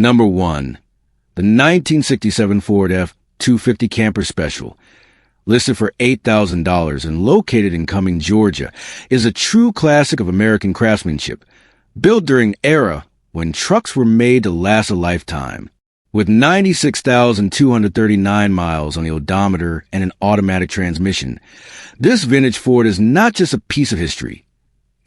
Number 1. The 1967 Ford F-250 Camper Special, listed for $8,000 and located in Cumming, Georgia, is a true classic of American craftsmanship, built during an era when trucks were made to last a lifetime. With 96,239 miles on the odometer and an automatic transmission, this vintage Ford is not just a piece of history.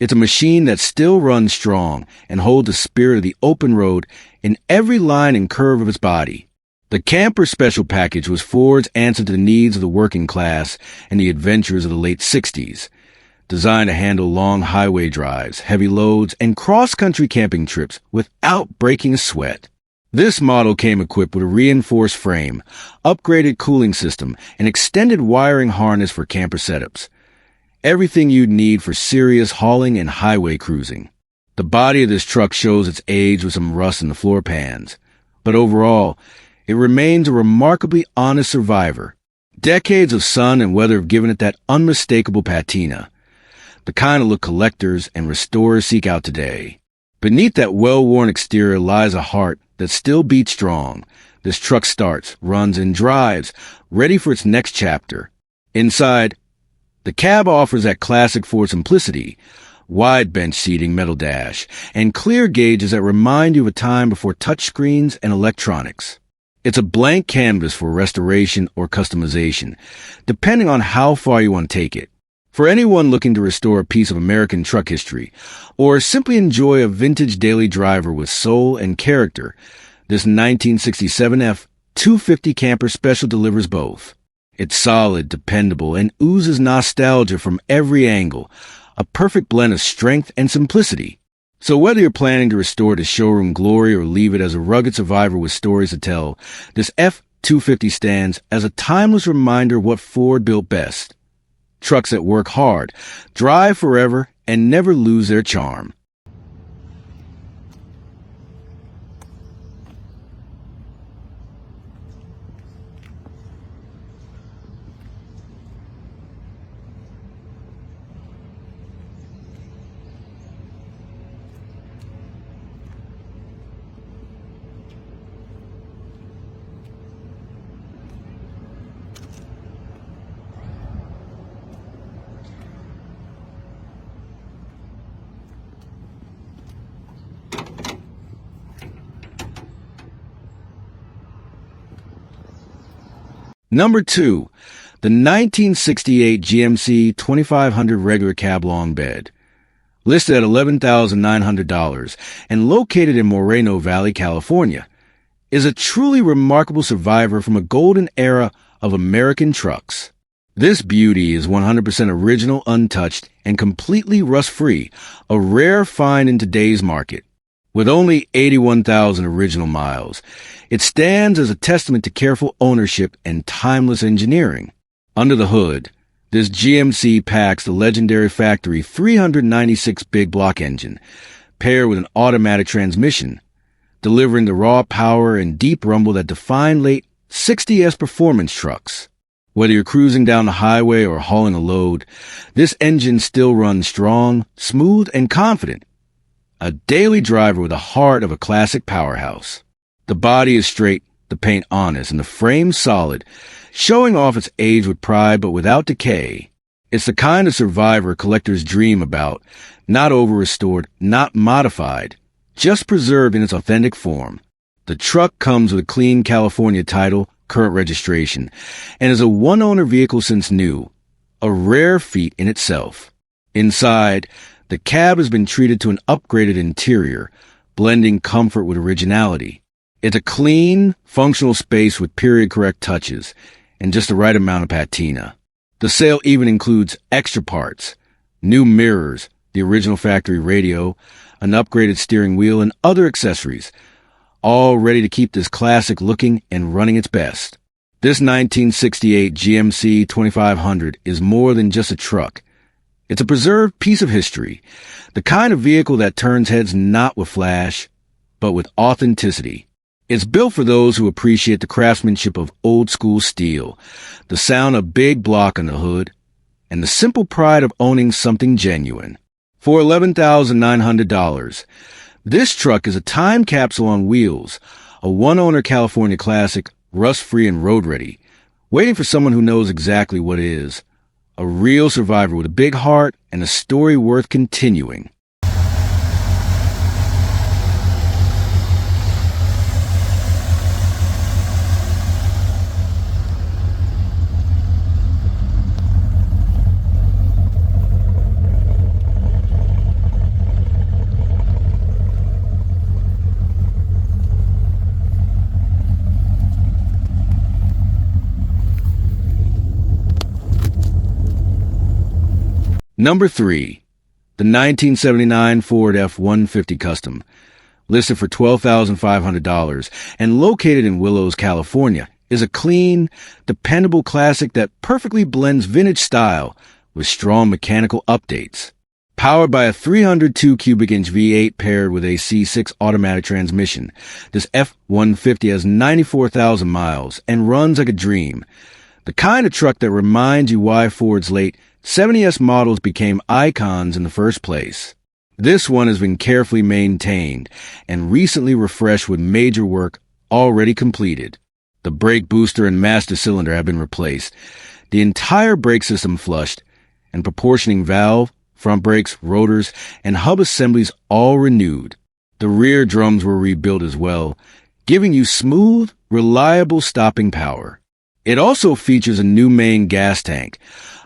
It's a machine that still runs strong and holds the spirit of the open road in every line and curve of its body. The Camper Special package was Ford's answer to the needs of the working class and the adventures of the late 60s. Designed to handle long highway drives, heavy loads, and cross-country camping trips without breaking a sweat. This model came equipped with a reinforced frame, upgraded cooling system, and extended wiring harness for camper setups. Everything you'd need for serious hauling and highway cruising. The body of this truck shows its age with some rust in the floor pans, but overall, it remains a remarkably honest survivor. Decades of sun and weather have given it that unmistakable patina, the kind of look collectors and restorers seek out today. Beneath that well-worn exterior lies a heart that still beats strong. This truck starts, runs, and drives, ready for its next chapter. Inside, the cab offers that classic Ford simplicity, wide bench seating, metal dash, and clear gauges that remind you of a time before touchscreens and electronics. It's a blank canvas for restoration or customization, depending on how far you want to take it. For anyone looking to restore a piece of American truck history, or simply enjoy a vintage daily driver with soul and character, this 1967 F-250 Camper Special delivers both. It's solid, dependable, and oozes nostalgia from every angle, a perfect blend of strength and simplicity. So whether you're planning to restore it to showroom glory or leave it as a rugged survivor with stories to tell, this F-250 stands as a timeless reminder of what Ford built best. Trucks that work hard, drive forever, and never lose their charm. Number 2, the 1968 GMC 2500 regular cab long bed, listed at $11,900 and located in Moreno Valley, California, is a truly remarkable survivor from a golden era of American trucks. This beauty is 100% original, untouched, and completely rust-free, a rare find in today's market. With only 81,000 original miles, it stands as a testament to careful ownership and timeless engineering. Under the hood, this GMC packs the legendary factory 396 big block engine, paired with an automatic transmission, delivering the raw power and deep rumble that define late 60s performance trucks. Whether you're cruising down the highway or hauling a load, this engine still runs strong, smooth, and confident. A daily driver with the heart of a classic powerhouse. The body is straight, the paint honest, and the frame solid, showing off its age with pride but without decay. It's the kind of survivor collectors dream about, not over-restored, not modified, just preserved in its authentic form. The truck comes with a clean California title, current registration, and is a one-owner vehicle since new, a rare feat in itself. Inside, the cab has been treated to an upgraded interior, blending comfort with originality. It's a clean, functional space with period-correct touches and just the right amount of patina. The sale even includes extra parts, new mirrors, the original factory radio, an upgraded steering wheel, and other accessories, all ready to keep this classic looking and running its best. This 1968 GMC 2500 is more than just a truck. It's a preserved piece of history, the kind of vehicle that turns heads not with flash, but with authenticity. It's built for those who appreciate the craftsmanship of old-school steel, the sound of big block on the hood, and the simple pride of owning something genuine. For $11,900, this truck is a time capsule on wheels, A one-owner California classic, rust-free and road-ready, waiting for someone who knows exactly what it is. A real survivor with a big heart and a story worth continuing. Number 3. The 1979 Ford F-150 Custom, listed for $12,500 and located in Willows, California, is a clean, dependable classic that perfectly blends vintage style with strong mechanical updates. Powered by a 302 cubic inch V8 paired with a C6 automatic transmission, this F-150 has 94,000 miles and runs like a dream. The kind of truck that reminds you why Ford's late 70s models became icons in the first place. This one has been carefully maintained and recently refreshed with major work already completed. The brake booster and master cylinder have been replaced, the entire brake system flushed, and proportioning valve, front brakes, rotors, and hub assemblies all renewed. The rear drums were rebuilt as well, giving you smooth, reliable stopping power. It also features a new main gas tank,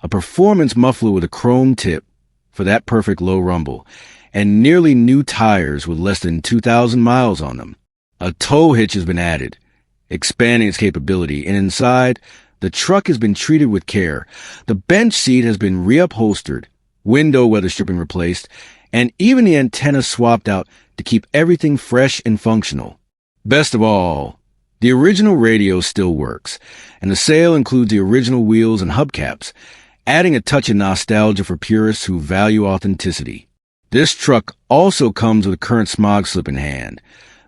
a performance muffler with a chrome tip for that perfect low rumble, and nearly new tires with less than 2,000 miles on them. A tow hitch has been added, expanding its capability, and inside, the truck has been treated with care. The bench seat has been reupholstered, window weather stripping replaced, and even the antenna swapped out to keep everything fresh and functional. Best of all, the original radio still works, and the sail includes the original wheels and hubcaps, adding a touch of nostalgia for purists who value authenticity. This truck also comes with a current smog slip in hand,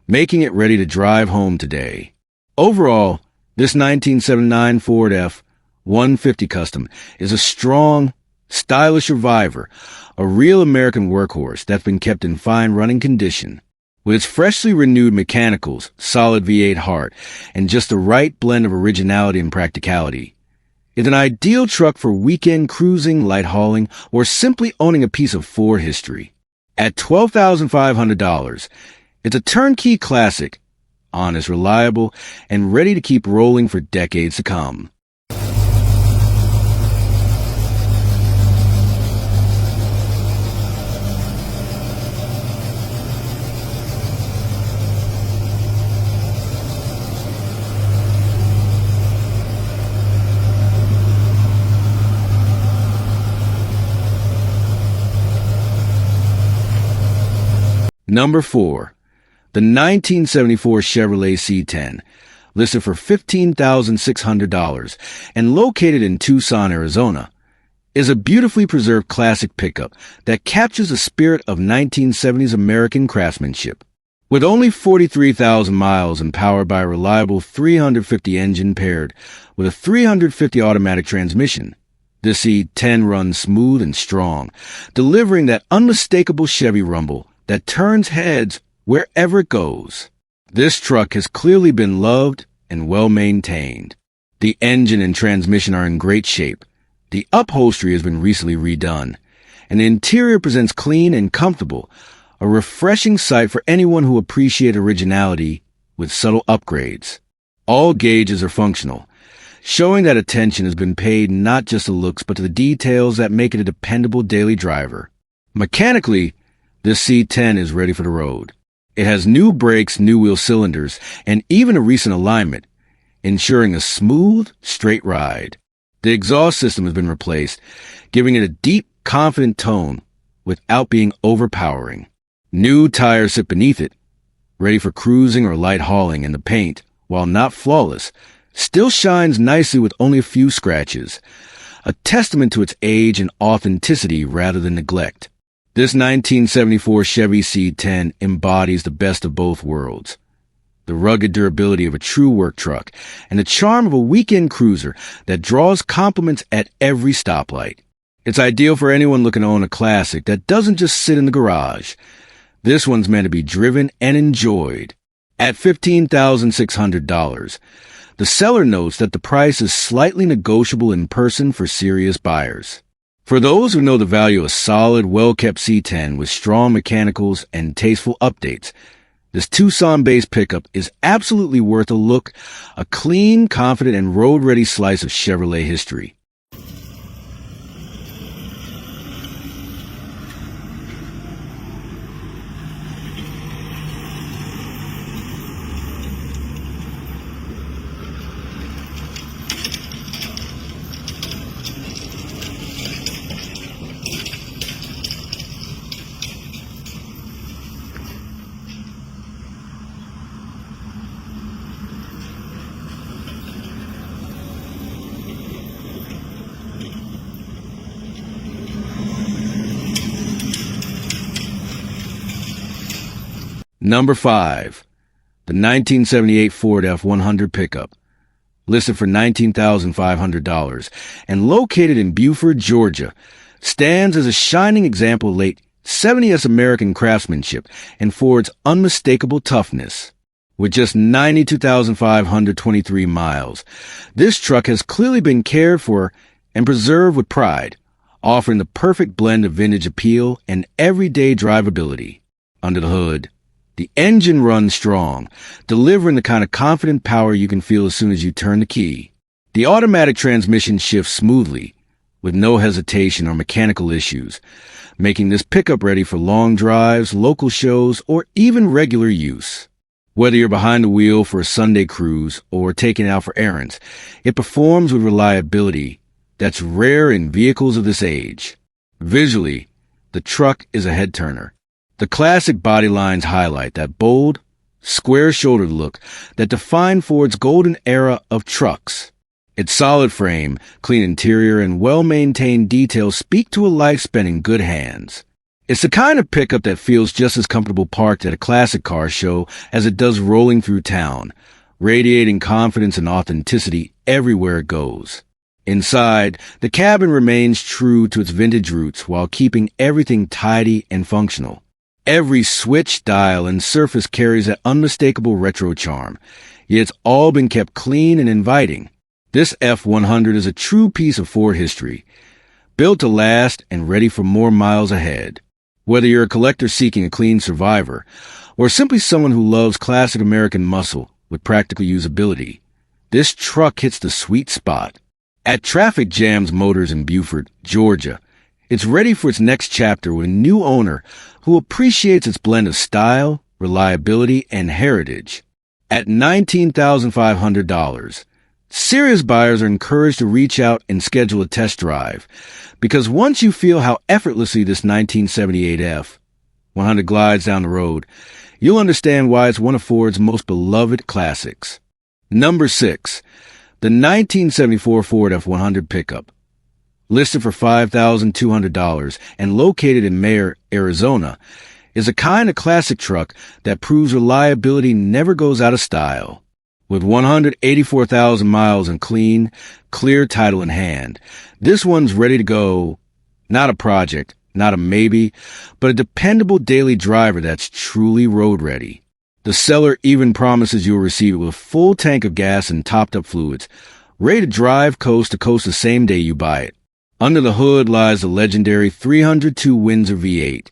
making it ready to drive home today. Overall, this 1979 Ford F-150 Custom is a strong, stylish survivor, a real American workhorse that's been kept in fine running condition. With its freshly renewed mechanicals, solid V8 heart, and just the right blend of originality and practicality, it's an ideal truck for weekend cruising, light hauling, or simply owning a piece of Ford history. At $12,500, it's a turnkey classic, honest, reliable, and ready to keep rolling for decades to come. Number 4. The 1974 Chevrolet C10, listed for $15,600 and located in Tucson, Arizona, is a beautifully preserved classic pickup that captures the spirit of 1970s American craftsmanship. With only 43,000 miles and powered by a reliable 350 engine paired with a 350 automatic transmission, the C10 runs smooth and strong, delivering that unmistakable Chevy rumble that turns heads wherever it goes. This truck has clearly been loved and well maintained. The engine and transmission are in great shape. The upholstery has been recently redone, and the interior presents clean and comfortable, a refreshing sight for anyone who appreciates originality with subtle upgrades. All gauges are functional, showing that attention has been paid not just to looks but to the details that make it a dependable daily driver. Mechanically, this C10 is ready for the road. It has new brakes, new wheel cylinders, and even a recent alignment, ensuring a smooth, straight ride. The exhaust system has been replaced, giving it a deep, confident tone without being overpowering. New tires sit beneath it, ready for cruising or light hauling, and the paint, while not flawless, still shines nicely with only a few scratches, a testament to its age and authenticity rather than neglect. This 1974 Chevy C10 embodies the best of both worlds. The rugged durability of a true work truck and the charm of a weekend cruiser that draws compliments at every stoplight. It's ideal for anyone looking to own a classic that doesn't just sit in the garage. This one's meant to be driven and enjoyed. at $15,600. The seller notes that the price is slightly negotiable in person for serious buyers. For those who know the value of a solid, well-kept C10 with strong mechanicals and tasteful updates, this Tucson-based pickup is absolutely worth a look, a clean, confident, and road-ready slice of Chevrolet history. Number 5. The 1978 Ford F-100 pickup, listed for $19,500 and located in Buford, Georgia, stands as a shining example of late 70s American craftsmanship and Ford's unmistakable toughness. With just 92,523 miles, this truck has clearly been cared for and preserved with pride, offering the perfect blend of vintage appeal and everyday drivability. Under the hood, the engine runs strong, delivering the kind of confident power you can feel as soon as you turn the key. The automatic transmission shifts smoothly, with no hesitation or mechanical issues, making this pickup ready for long drives, local shows, or even regular use. Whether you're behind the wheel for a Sunday cruise or taking it out for errands, it performs with reliability that's rare in vehicles of this age. Visually, the truck is a head-turner. The classic body lines highlight that bold, square-shouldered look that defined Ford's golden era of trucks. Its solid frame, clean interior, and well-maintained details speak to a life spent in good hands. It's the kind of pickup that feels just as comfortable parked at a classic car show as it does rolling through town, radiating confidence and authenticity everywhere it goes. Inside, the cabin remains true to its vintage roots while keeping everything tidy and functional. Every switch, dial, and surface carries that unmistakable retro charm, yet it's all been kept clean and inviting. This F-100 is a true piece of Ford history, built to last and ready for more miles ahead. Whether you're a collector seeking a clean survivor, or simply someone who loves classic American muscle with practical usability, this truck hits the sweet spot. At Traffic Jams Motors in Buford, Georgia, it's ready for its next chapter with a new owner who appreciates its blend of style, reliability, and heritage. At $19,500, serious buyers are encouraged to reach out and schedule a test drive, because once you feel how effortlessly this 1978 F-100 glides down the road, you'll understand why it's one of Ford's most beloved classics. Number 6. The 1974 Ford F-100 pickup, listed for $5,200 and located in Murrieta, Arizona, is a kind of classic truck that proves reliability never goes out of style. With 184,000 miles and clean, clear title in hand, this one's ready to go. Not a project, not a maybe, but a dependable daily driver that's truly road ready. The seller even promises you'll receive it with a full tank of gas and topped-up fluids, ready to drive coast to coast the same day you buy it. Under the hood lies the legendary 302 Windsor V8,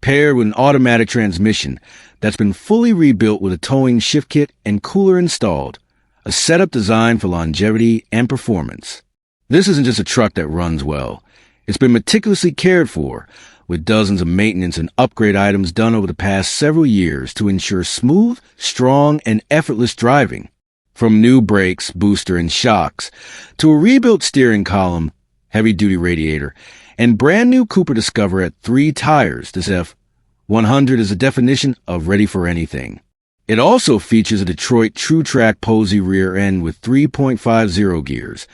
paired with an automatic transmission that's been fully rebuilt with a towing shift kit and cooler installed, a setup designed for longevity and performance. This isn't just a truck that runs well. It's been meticulously cared for, with dozens of maintenance and upgrade items done over the past several years to ensure smooth, strong, and effortless driving. From new brakes, booster, and shocks, to a rebuilt steering column, heavy-duty radiator, and brand-new Cooper Discover at 3 tires, this F-100 is a definition of ready for anything. It also features a Detroit TrueTrack Posey rear end with 3.50 gears,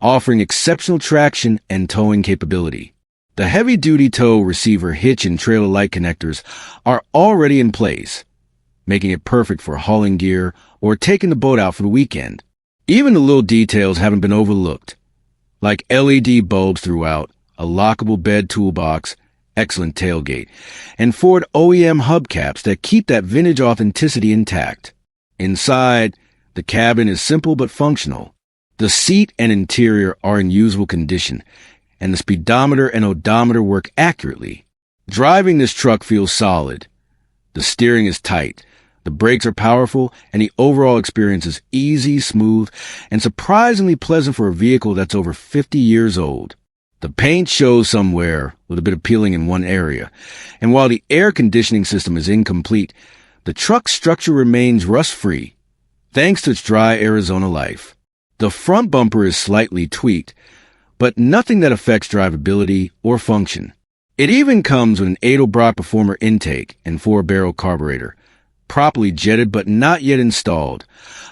offering exceptional traction and towing capability. The heavy-duty tow receiver hitch and trailer light connectors are already in place, making it perfect for hauling gear or taking the boat out for the weekend. Even the little details haven't been overlooked, like LED bulbs throughout, a lockable bed toolbox, excellent tailgate, and Ford OEM hubcaps that keep that vintage authenticity intact. Inside, the cabin is simple but functional. The seat and interior are in usable condition, and the speedometer and odometer work accurately. Driving this truck feels solid. The steering is tight, the brakes are powerful, and the overall experience is easy, smooth, and surprisingly pleasant for a vehicle that's over 50 years old. The paint shows some wear, with a bit of peeling in one area, and while the air conditioning system is incomplete, the truck's structure remains rust-free, thanks to its dry Arizona life. The front bumper is slightly tweaked, but nothing that affects drivability or function. It even comes with an Edelbrock Performer intake and 4-barrel carburetor, properly jetted but not yet installed.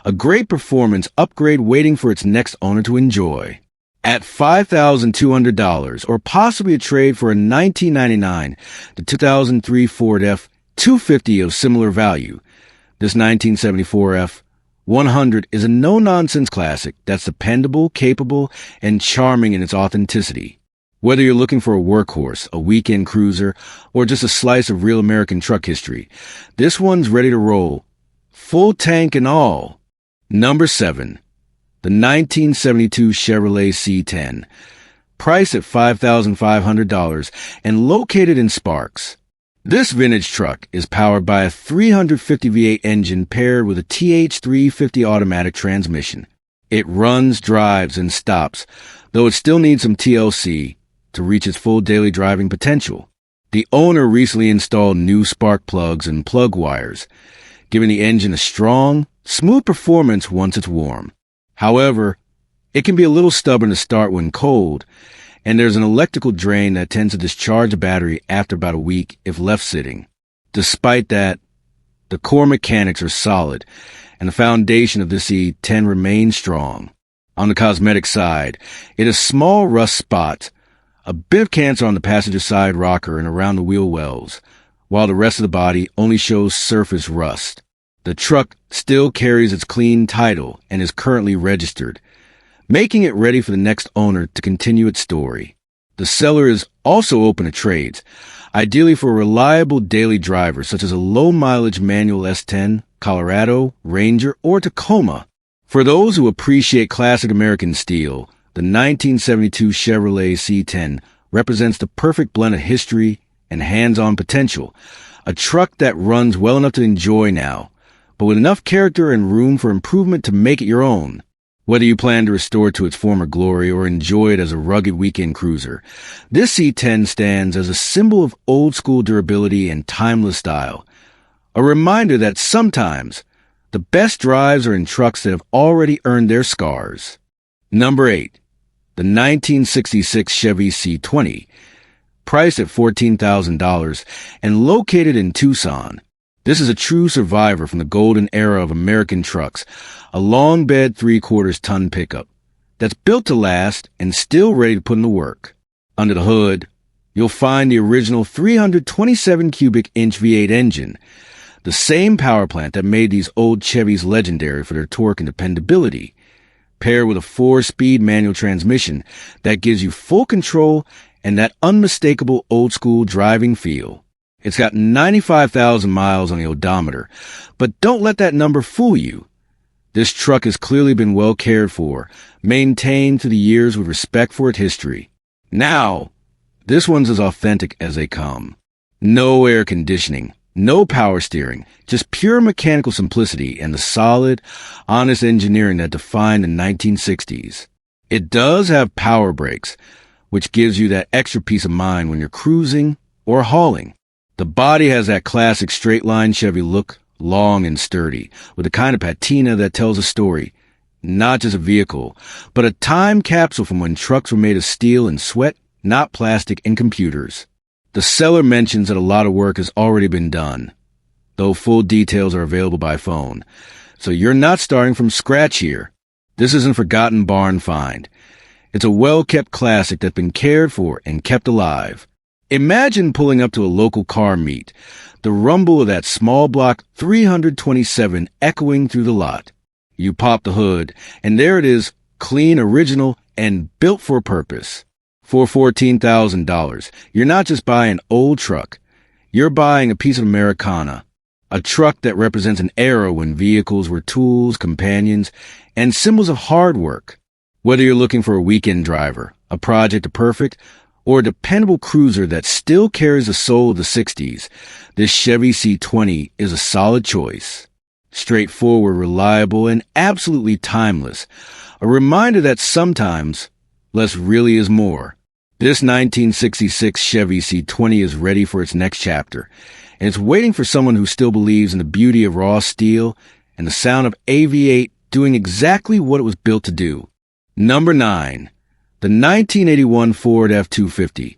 A great performance upgrade waiting for its next owner to enjoy. At $5,200, or possibly a trade for a 1999 to 2003 Ford F-250 of similar value, this 1974 F-100 is a no-nonsense classic that's dependable, capable, and charming in its authenticity. Whether you're looking for a workhorse, a weekend cruiser, or just a slice of real American truck history, this one's ready to roll. Full tank and all. Number 7. The 1972 Chevrolet C10. Priced at $5,500 and located in Sparks. This vintage truck is powered by a 350 V8 engine paired with a TH350 automatic transmission. It runs, drives, and stops, though it still needs some TLC to reach its full daily driving potential. The owner recently installed new spark plugs and plug wires, giving the engine a strong, smooth performance once it's warm. However, it can be a little stubborn to start when cold, and there's an electrical drain that tends to discharge the battery after about a week if left sitting. Despite that, the core mechanics are solid, and the foundation of the C10 remains strong. On the cosmetic side, it has small rust spots, a bit of cancer on the passenger side rocker and around the wheel wells, while the rest of the body only shows surface rust. The truck still carries its clean title and is currently registered, making it ready for the next owner to continue its story. The seller is also open to trades, ideally for a reliable daily driver such as a low-mileage manual S10, Colorado, Ranger, or Tacoma. For those who appreciate classic American steel, the 1972 Chevrolet C10 represents the perfect blend of history and hands-on potential, a truck that runs well enough to enjoy now, but with enough character and room for improvement to make it your own. Whether you plan to restore it to its former glory or enjoy it as a rugged weekend cruiser, this C10 stands as a symbol of old-school durability and timeless style, a reminder that sometimes the best drives are in trucks that have already earned their scars. Number 8. The 1966 Chevy C20, priced at $14,000 and located in Tucson. This is a true survivor from the golden era of American trucks, a long-bed 3/4-ton pickup that's built to last and still ready to put in the work. Under the hood, you'll find the original 327 cubic inch V8 engine, the same power plant that made these old Chevys legendary for their torque and dependability, paired with a 4-speed manual transmission that gives you full control and that unmistakable old-school driving feel. It's got 95,000 miles on the odometer, but don't let that number fool you. This truck has clearly been well cared for, maintained through the years with respect for its history. Now, this one's as authentic as they come. No air conditioning, no power steering, just pure mechanical simplicity and the solid, honest engineering that defined the 1960s. It does have power brakes, which gives you that extra peace of mind when you're cruising or hauling. The body has that classic straight-line Chevy look, long and sturdy, with the kind of patina that tells a story, not just a vehicle, but a time capsule from when trucks were made of steel and sweat, not plastic and computers. The seller mentions that a lot of work has already been done, though full details are available by phone. So you're not starting from scratch here. This isn't a forgotten barn find. It's a well-kept classic that's been cared for and kept alive. Imagine pulling up to a local car meet, the rumble of that small block 327 echoing through the lot. You pop the hood, and there it is, clean, original, and built for a purpose. For $14,000, you're not just buying an old truck. You're buying a piece of Americana. A truck that represents an era when vehicles were tools, companions, and symbols of hard work. Whether you're looking for a weekend driver, a project perfect, or a dependable cruiser that still carries the soul of the 60s, this Chevy C20 is a solid choice. Straightforward, reliable, and absolutely timeless. A reminder that sometimes less really is more. This 1966 Chevy C20 is ready for its next chapter, and it's waiting for someone who still believes in the beauty of raw steel and the sound of AV8 doing exactly what it was built to do. Number 9. The 1981 Ford F-250,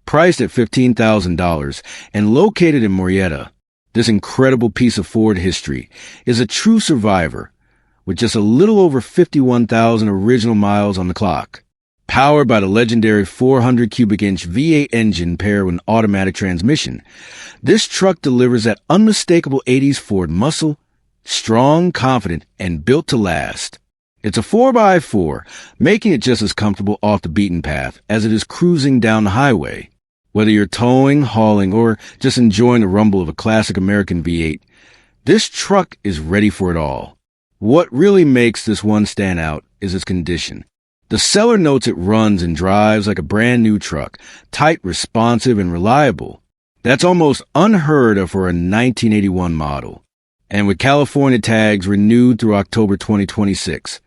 priced at $15,000 and located in Murrieta. This incredible piece of Ford history is a true survivor, with just a little over 51,000 original miles on the clock. Powered by the legendary 400 cubic inch V8 engine paired with an automatic transmission, this truck delivers that unmistakable 80s Ford muscle, strong, confident, and built to last. It's a 4x4, making it just as comfortable off the beaten path as it is cruising down the highway. Whether you're towing, hauling, or just enjoying the rumble of a classic American V8, this truck is ready for it all. What really makes this one stand out is its condition. The seller notes it runs and drives like a brand new truck, tight, responsive, and reliable. That's almost unheard of for a 1981 model. And with California tags renewed through October 2026,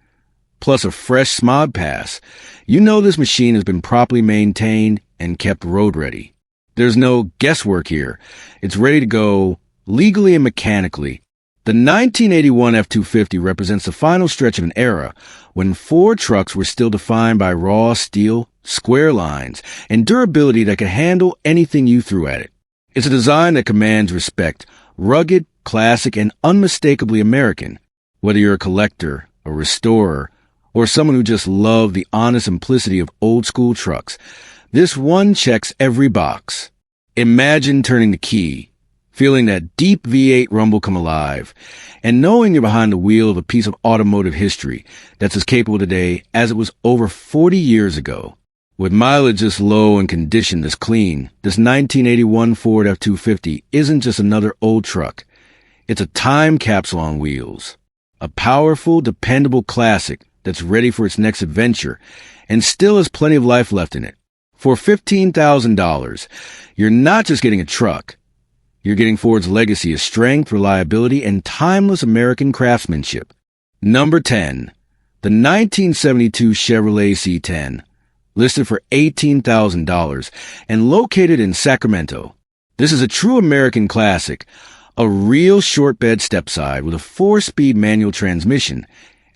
plus a fresh smog pass, you know this machine has been properly maintained and kept road ready. There's no guesswork here. It's ready to go legally and mechanically. The 1981 F-250 represents the final stretch of an era when Ford trucks were still defined by raw steel, square lines, and durability that could handle anything you threw at it. It's a design that commands respect, rugged, classic, and unmistakably American. Whether you're a collector, a restorer, or someone who just loved the honest simplicity of old-school trucks, this one checks every box. Imagine turning the key, feeling that deep V8 rumble come alive, and knowing you're behind the wheel of a piece of automotive history that's as capable today as it was over 40 years ago. With mileage this low and condition this clean, this 1981 Ford F-250 isn't just another old truck. It's a time capsule on wheels. A powerful, dependable classic that's ready for its next adventure and still has plenty of life left in it. For $15,000, you're not just getting a truck. You're getting Ford's legacy of strength, reliability, and timeless American craftsmanship. Number 10. The 1972 Chevrolet C10, listed for $18,000 and located in Sacramento. This is a true American classic, a real short bed stepside with a 4-speed manual transmission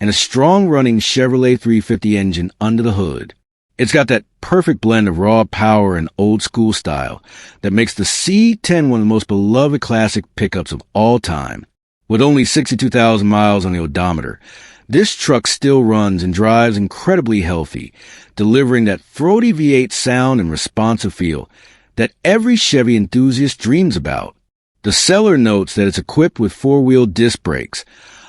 and a strong-running Chevrolet 350 engine under the hood. It's got that perfect blend of raw power and old-school style that makes the C10 one of the most beloved classic pickups of all time. With only 62,000 miles on the odometer, this truck still runs and drives incredibly healthy, delivering that throaty V8 sound and responsive feel that every Chevy enthusiast dreams about. The seller notes that it's equipped with 4-wheel disc brakes,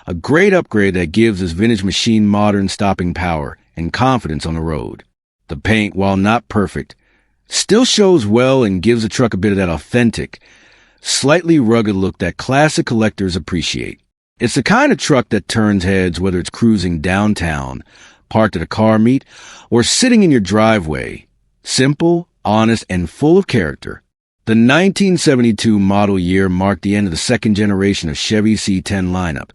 a great upgrade that gives this vintage machine modern stopping power and confidence on the road. The paint, while not perfect, still shows well and gives the truck a bit of that authentic, slightly rugged look that classic collectors appreciate. It's the kind of truck that turns heads whether it's cruising downtown, parked at a car meet, or sitting in your driveway. Simple, honest, and full of character. The 1972 model year marked the end of the second generation of Chevy C10 lineup,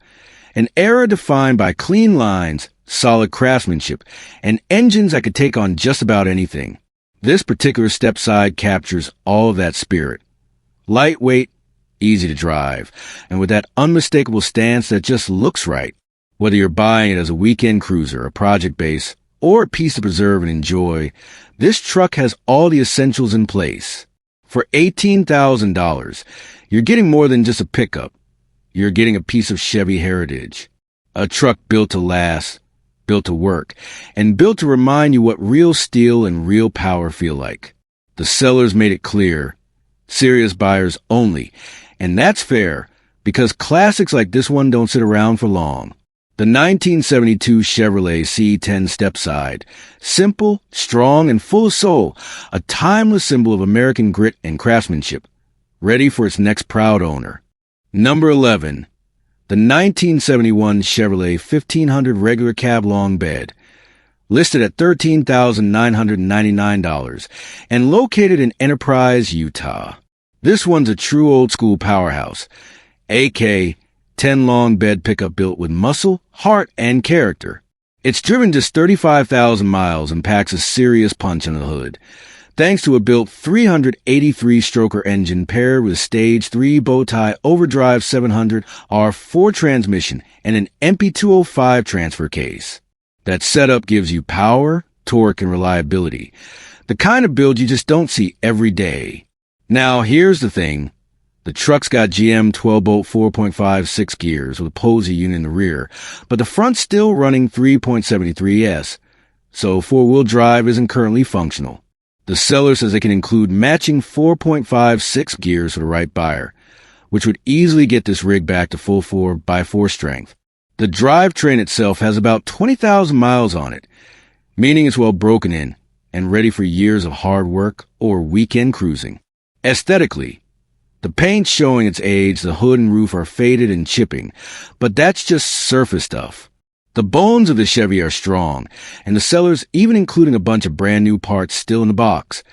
an era defined by clean lines, solid craftsmanship, and engines that could take on just about anything. This particular stepside captures all of that spirit. Lightweight, easy to drive, and with that unmistakable stance that just looks right. Whether you're buying it as a weekend cruiser, a project base, or a piece to preserve and enjoy, this truck has all the essentials in place. For $18,000, you're getting more than just a pickup. You're getting a piece of Chevy heritage. A truck built to last, built to work, and built to remind you what real steel and real power feel like. The sellers made it clear. Serious buyers only. And that's fair, because classics like this one don't sit around for long. The 1972 Chevrolet C10 Stepside, simple, strong, and full of soul, a timeless symbol of American grit and craftsmanship, ready for its next proud owner. Number 11. The 1971 Chevrolet 1500 regular cab long bed, listed at $13,999 and located in Enterprise, Utah. This one's a true old-school powerhouse, a.k.a. 10 long bed pickup built with muscle, heart, and character. It's driven just 35,000 miles and packs a serious punch in the hood, thanks to a built 383-stroker engine paired with Stage 3 Bowtie Overdrive 700 R4 transmission and an MP205 transfer case. That setup gives you power, torque, and reliability, the kind of build you just don't see every day. Now, here's the thing. The truck's got GM 12-bolt 4.56 gears with a Posey unit in the rear, but the front's still running 3.73S, so four-wheel drive isn't currently functional. The seller says they can include matching 4.56 gears for the right buyer, which would easily get this rig back to full 4x4 strength. The drivetrain itself has about 20,000 miles on it, meaning it's well broken in and ready for years of hard work or weekend cruising. Aesthetically, the paint's showing its age, the hood and roof are faded and chipping, but that's just surface stuff. The bones of the Chevy are strong, and the seller's even including a bunch of brand new parts still in the box.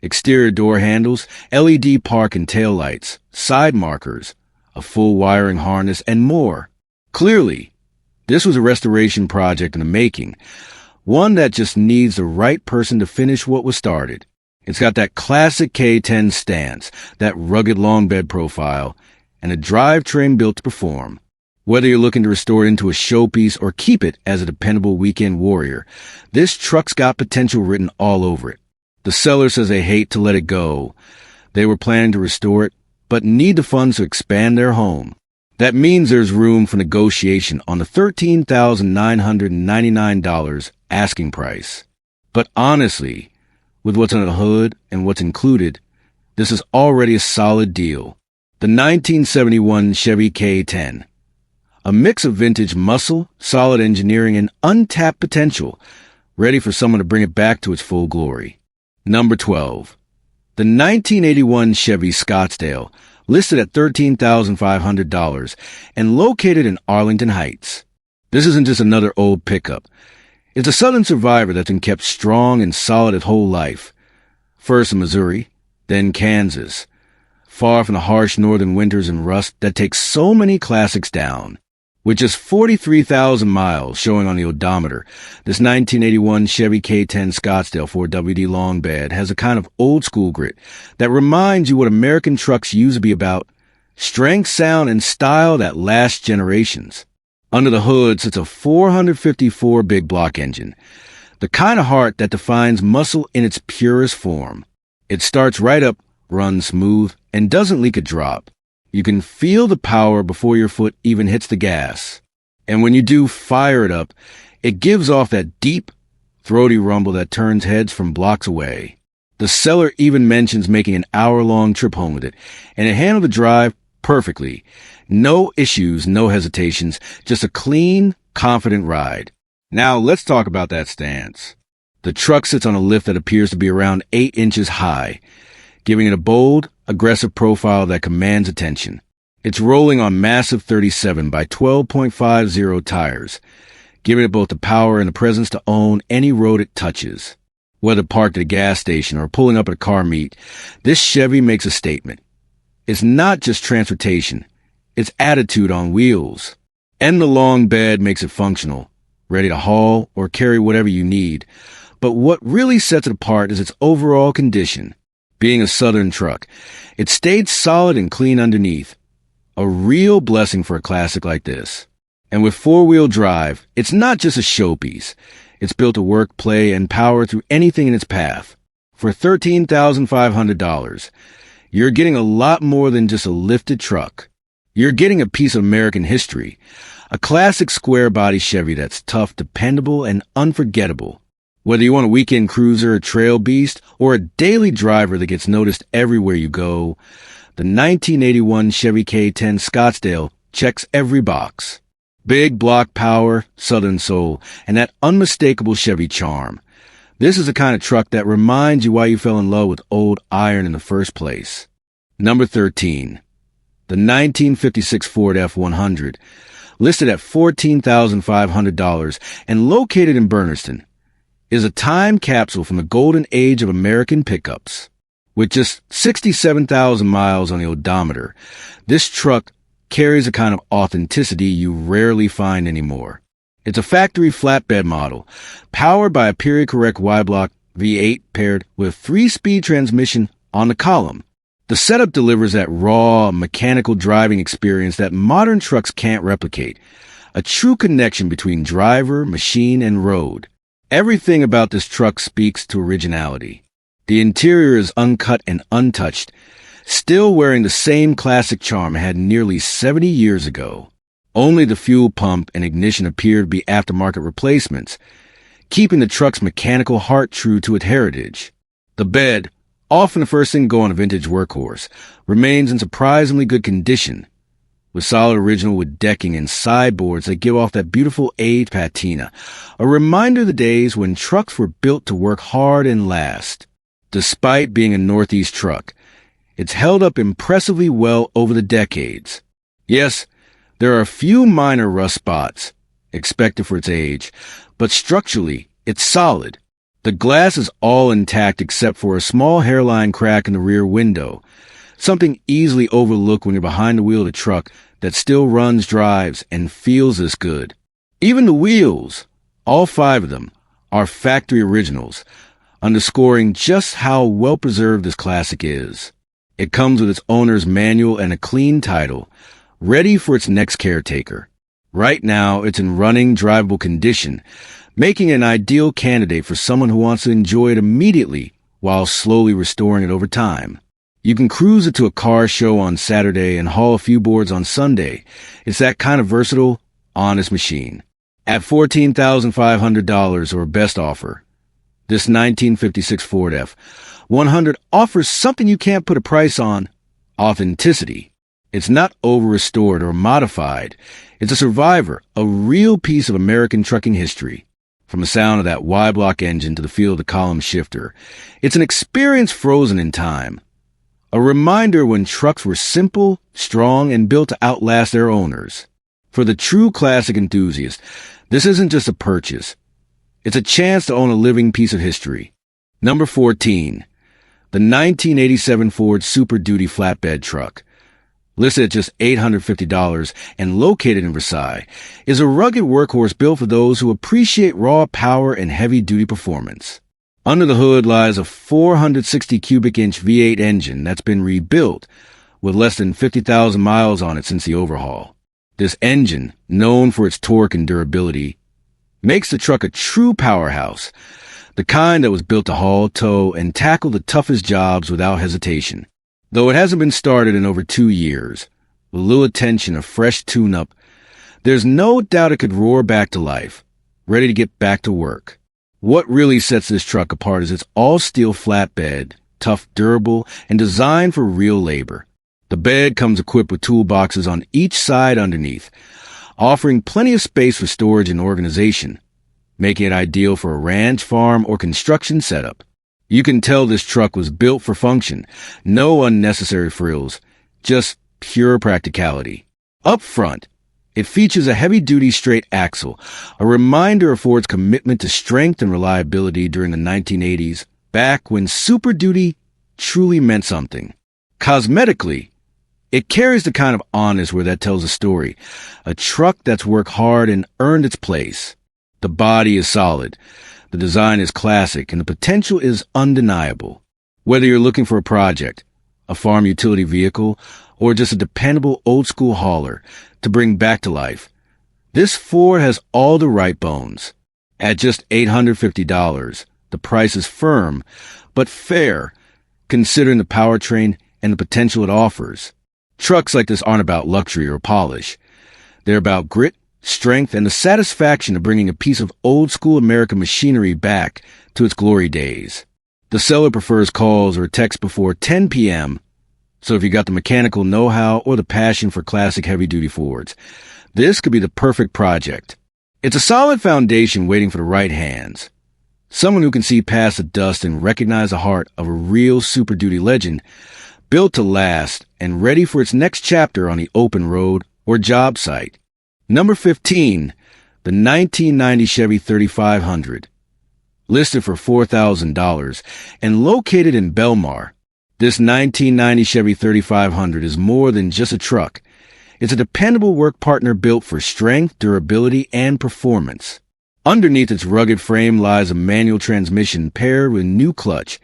Exterior door handles, LED park and tail lights, side markers, a full wiring harness, and more. Clearly, this was a restoration project in the making, one that just needs the right person to finish what was started. It's got that classic K10 stance, that rugged long bed profile, and a drivetrain built to perform. Whether you're looking to restore it into a showpiece or keep it as a dependable weekend warrior, this truck's got potential written all over it. The seller says they hate to let it go. They were planning to restore it, but need the funds to expand their home. That means there's room for negotiation on the $13,999 asking price. But honestly, with what's under the hood and what's included, this is already a solid deal. The 1971 Chevy K10. A mix of vintage muscle, solid engineering, and untapped potential, ready for someone to bring it back to its full glory. Number 12. The 1981 Chevy Scottsdale, listed at $13,500 and located in Arlington Heights. This isn't just another old pickup. It's a Southern survivor that's been kept strong and solid its whole life. First in Missouri, then Kansas. Far from the harsh northern winters and rust that take so many classics down. With just 43,000 miles showing on the odometer, this 1981 Chevy K10 Scottsdale 4WD long bed has a kind of old-school grit that reminds you what American trucks used to be about: strength, sound, and style that lasts generations. Under the hood sits a 454 big block engine, the kind of heart that defines muscle in its purest form. It starts right up, runs smooth, and doesn't leak a drop. You can feel the power before your foot even hits the gas. And when you do fire it up, it gives off that deep, throaty rumble that turns heads from blocks away. The seller even mentions making an hour-long trip home with it, and it handled the drive perfectly. No issues, no hesitations, just a clean, confident ride. Now let's talk about that stance. The truck sits on a lift that appears to be around 8 inches high, giving it a bold, aggressive profile that commands attention. It's rolling on massive 37 by 12.50 tires, giving it both the power and the presence to own any road it touches. Whether parked at a gas station or pulling up at a car meet, this Chevy makes a statement. It's not just transportation, it's attitude on wheels. And the long bed makes it functional, ready to haul or carry whatever you need. But what really sets it apart is its overall condition. Being a Southern truck, it stayed solid and clean underneath. A real blessing for a classic like this. And with four-wheel drive, it's not just a showpiece. It's built to work, play, and power through anything in its path. For $13,500, you're getting a lot more than just a lifted truck. You're getting a piece of American history, a classic square-body Chevy that's tough, dependable, and unforgettable. Whether you want a weekend cruiser, a trail beast, or a daily driver that gets noticed everywhere you go, the 1981 Chevy K10 Scottsdale checks every box. Big block power, Southern soul, and that unmistakable Chevy charm. This is the kind of truck that reminds you why you fell in love with old iron in the first place. Number 13. The 1956 Ford F-100, listed at $14,500 and located in Bernardston, is a time capsule from the golden age of American pickups. With just 67,000 miles on the odometer, this truck carries a kind of authenticity you rarely find anymore. It's a factory flatbed model, powered by a period-correct Y-block V8 paired with 3-speed transmission on the column. The setup delivers that raw, mechanical driving experience that modern trucks can't replicate, a true connection between driver, machine, and road. Everything about this truck speaks to originality. The interior is uncut and untouched, still wearing the same classic charm it had nearly 70 years ago. Only the fuel pump and ignition appear to be aftermarket replacements, keeping the truck's mechanical heart true to its heritage. The bed, often the first thing to go on a vintage workhorse, remains in surprisingly good condition, with solid original wood decking and sideboards that give off that beautiful aged patina, a reminder of the days when trucks were built to work hard and last. Despite being a Northeast truck, it's held up impressively well over the decades. Yes, there are a few minor rust spots, expected for its age, but structurally, it's solid. The glass is all intact except for a small hairline crack in the rear window, something easily overlooked when you're behind the wheel of the truck that still runs, drives, and feels this good. Even the wheels, all 5 of them, are factory originals, underscoring just how well-preserved this classic is. It comes with its owner's manual and a clean title, ready for its next caretaker. Right now, it's in running, drivable condition, making it an ideal candidate for someone who wants to enjoy it immediately while slowly restoring it over time. You can cruise it to a car show on Saturday and haul a few boards on Sunday. It's that kind of versatile, honest machine. At $14,500 or best offer, this 1956 Ford F-100 offers something you can't put a price on: authenticity. It's not over-restored or modified. It's a survivor, a real piece of American trucking history. From the sound of that Y-block engine to the feel of the column shifter, it's an experience frozen in time. A reminder when trucks were simple, strong, and built to outlast their owners. For the true classic enthusiast, this isn't just a purchase. It's a chance to own a living piece of history. Number 14. The 1987 Ford Super Duty flatbed truck, listed at just $850 and located in Versailles, is a rugged workhorse built for those who appreciate raw power and heavy-duty performance. Under the hood lies a 460 cubic inch V8 engine that's been rebuilt, with less than 50,000 miles on it since the overhaul. This engine, known for its torque and durability, makes the truck a true powerhouse, the kind that was built to haul, tow, and tackle the toughest jobs without hesitation. Though it hasn't been started in over 2 years, with little attention, a fresh tune-up, there's no doubt it could roar back to life, ready to get back to work. What really sets this truck apart is its all-steel flatbed, tough, durable, and designed for real labor. The bed comes equipped with toolboxes on each side underneath, offering plenty of space for storage and organization, making it ideal for a ranch, farm, or construction setup. You can tell this truck was built for function. No unnecessary frills, just pure practicality. Up front, it features a heavy-duty straight axle, a reminder of Ford's commitment to strength and reliability during the 1980s, back when Super Duty truly meant something. Cosmetically, it carries the kind of honesty that tells a story, a truck that's worked hard and earned its place. The body is solid. The design is classic, and the potential is undeniable. Whether you're looking for a project, a farm utility vehicle, or just a dependable old-school hauler to bring back to life, this Ford has all the right bones. At just $850, the price is firm, but fair, considering the powertrain and the potential it offers. Trucks like this aren't about luxury or polish. They're about grit, strength, and the satisfaction of bringing a piece of old-school American machinery back to its glory days. The seller prefers calls or texts before 10 p.m., so if you got the mechanical know-how or the passion for classic heavy-duty Fords, this could be the perfect project. It's a solid foundation waiting for the right hands. Someone who can see past the dust and recognize the heart of a real Super Duty legend, built to last and ready for its next chapter on the open road or job site. Number 15, the 1990 Chevy 3500. Listed for $4,000 and located in Belmar, this 1990 Chevy 3500 is more than just a truck. It's a dependable work partner built for strength, durability, and performance. Underneath its rugged frame lies a manual transmission paired with new clutch,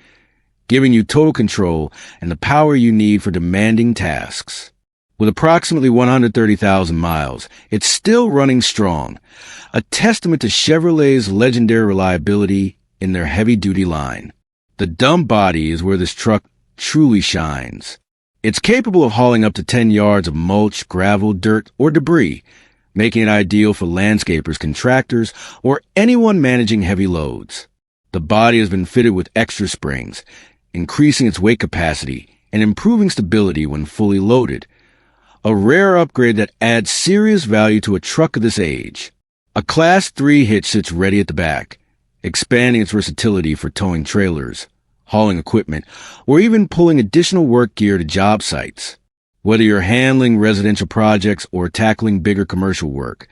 giving you total control and the power you need for demanding tasks. With approximately 130,000 miles, it's still running strong, a testament to Chevrolet's legendary reliability in their heavy-duty line. The dump body is where this truck truly shines. It's capable of hauling up to 10 yards of mulch, gravel, dirt, or debris, making it ideal for landscapers, contractors, or anyone managing heavy loads. The body has been fitted with extra springs, increasing its weight capacity and improving stability when fully loaded. A rare upgrade that adds serious value to a truck of this age. A Class 3 hitch sits ready at the back, expanding its versatility for towing trailers, hauling equipment, or even pulling additional work gear to job sites. Whether you're handling residential projects or tackling bigger commercial work,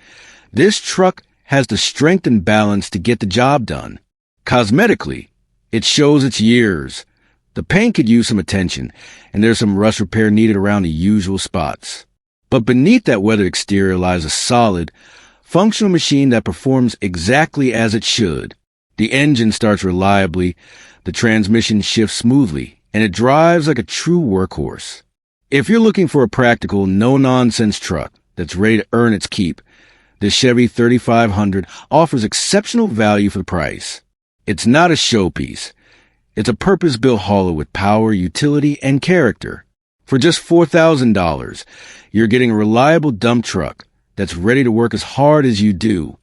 this truck has the strength and balance to get the job done. Cosmetically, it shows its years. The paint could use some attention, and there's some rust repair needed around the usual spots. But beneath that weathered exterior lies a solid, functional machine that performs exactly as it should. The engine starts reliably, the transmission shifts smoothly, and it drives like a true workhorse. If you're looking for a practical, no-nonsense truck that's ready to earn its keep, the Chevy 3500 offers exceptional value for the price. It's not a showpiece. It's a purpose-built hauler with power, utility, and character. For just $4,000, you're getting a reliable dump truck that's ready to work as hard as you do.